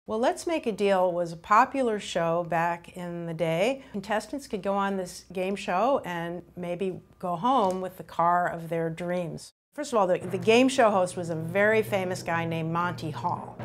Well, Let's Make a Deal was a popular show back in the day. Contestants could go on this game show and maybe go home with the car of their dreams. First of all, the game show host was a very famous guy named Monty Hall.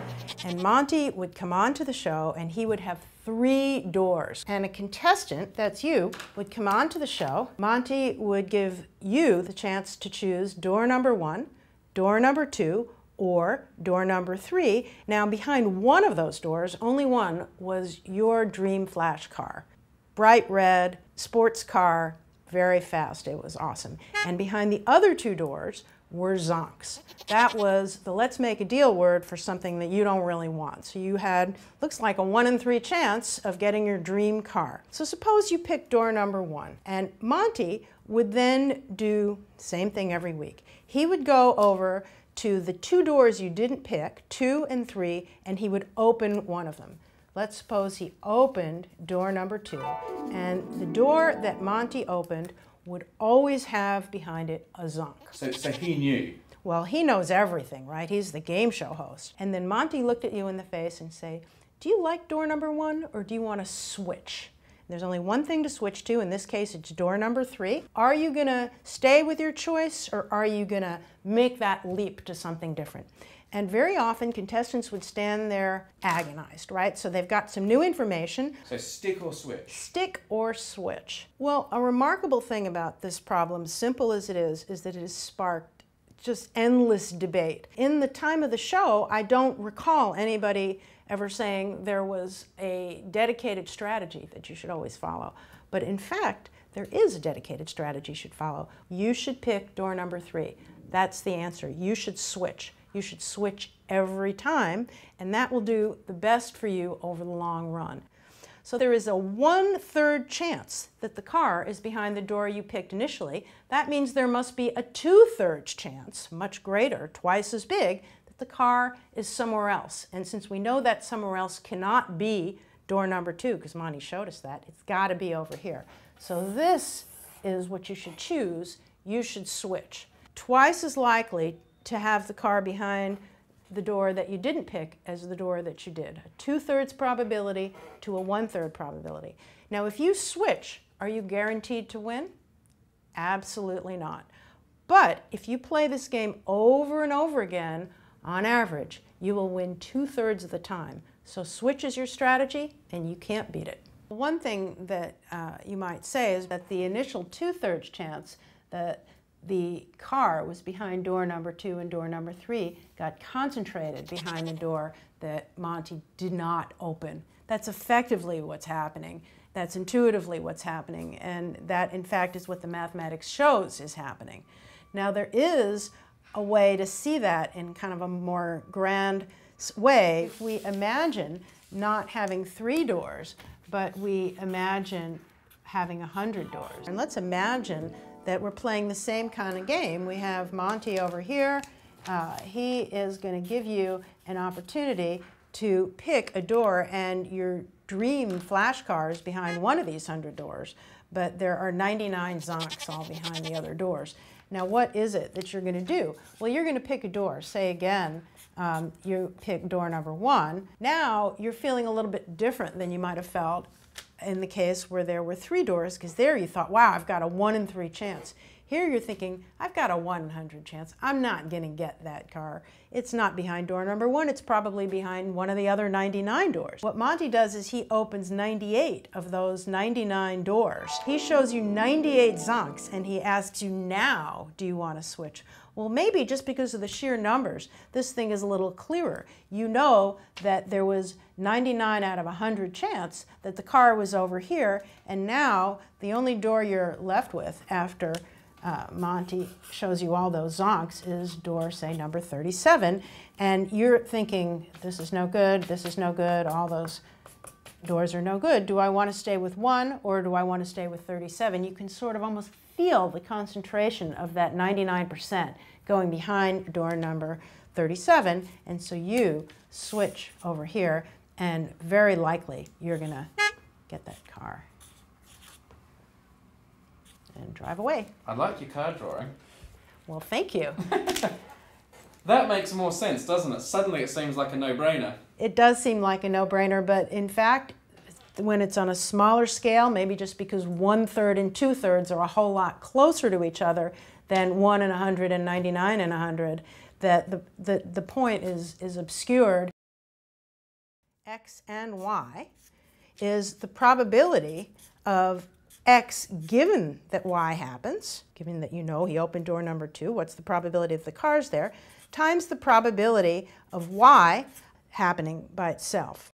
And Monty would come on to the show and he would have 3 doors. And a contestant, that's you, would come on to the show. Monty would give you the chance to choose door number 1, door number 2, or door number 3. Now behind one of those doors, only one, was your dream flash car. Bright red, sports car, very fast, it was awesome. And behind the other 2 doors were zonks. That was the Let's Make a Deal word for something that you don't really want. So you had, looks like a 1 in 3 chance of getting your dream car. So suppose you pick door number 1, and Monty would then do the same thing every week. He would go over to the 2 doors you didn't pick, 2 and 3, and he would open one of them. Let's suppose he opened door number 2, and the door that Monty opened would always have behind it a zonk. So he knew? Well, he knows everything, right? He's the game show host. And then Monty looked at you in the face and say, do you like door number 1 or do you want to switch? There's only one thing to switch to. In this case, it's door number 3. Are you going to stay with your choice or are you going to make that leap to something different? And very often, contestants would stand there agonized, right? So they've got some new information. So stick or switch? Stick or switch. Well, a remarkable thing about this problem, simple as it is that it has sparked just endless debate. In the time of the show, I don't recall anybody ever saying there was a dedicated strategy that you should always follow. But in fact, there is a dedicated strategy you should follow. You should pick door number 3. That's the answer. You should switch. You should switch every time, and that will do the best for you over the long run. So there is a 1/3 chance that the car is behind the door you picked initially. That means there must be a 2/3 chance, much greater, twice as big, the car is somewhere else. And since we know that somewhere else cannot be door number 2, because Monty showed us that, it's got to be over here. So this is what you should choose. You should switch. Twice as likely to have the car behind the door that you didn't pick as the door that you did. A 2/3 probability to a 1/3 probability. Now if you switch, are you guaranteed to win? Absolutely not. But if you play this game over and over again, on average, you will win 2/3 of the time. So switch is your strategy, and you can't beat it. One thing that you might say is that the initial 2/3 chance that the car was behind door number 2 and door number 3 got concentrated behind the door that Monty did not open. That's effectively what's happening. That's intuitively what's happening, and that, in fact, is what the mathematics shows is happening. Now, there is a way to see that in kind of a more grand way. If we imagine not having 3 doors, but we imagine having 100 doors. And let's imagine that we're playing the same kind of game. We have Monty over here. He is going to give you an opportunity to pick a door, and your dream flash car is behind one of these 100 doors, but there are 99 zonks all behind the other doors. Now, what is it that you're going to do? Well, you're going to pick a door. Say again, you pick door number 1. Now, you're feeling a little bit different than you might have felt in the case where there were 3 doors, because there you thought, wow, I've got a 1 in 3 chance. Here you're thinking, I've got a 1 in 100 chance. I'm not going to get that car. It's not behind door number 1. It's probably behind one of the other 99 doors. What Monty does is he opens 98 of those 99 doors. He shows you 98 zonks, and he asks you, now, do you want to switch? Well, maybe just because of the sheer numbers, this thing is a little clearer. You know that there was 99 out of 100 chance that the car was over here, and now the only door you're left with after Monty shows you all those zonks is door, say, number 37, and you're thinking, this is no good, this is no good, all those doors are no good. Do I want to stay with 1 or do I want to stay with 37? You can sort of almost feel the concentration of that 99% going behind door number 37, and so you switch over here, and very likely you're going to get that car and drive away. I like your card drawing. Well, thank you. That makes more sense, doesn't it? Suddenly it seems like a no-brainer. it does seem like a no-brainer, but in fact, when it's on a smaller scale, maybe just because 1/3 and 2/3 are a whole lot closer to each other than 1 and 100 and 99 and 100, that the point is obscured. X and Y is the probability of X given that Y happens, given that you know he opened door number 2, what's the probability of the car's there, times the probability of Y happening by itself.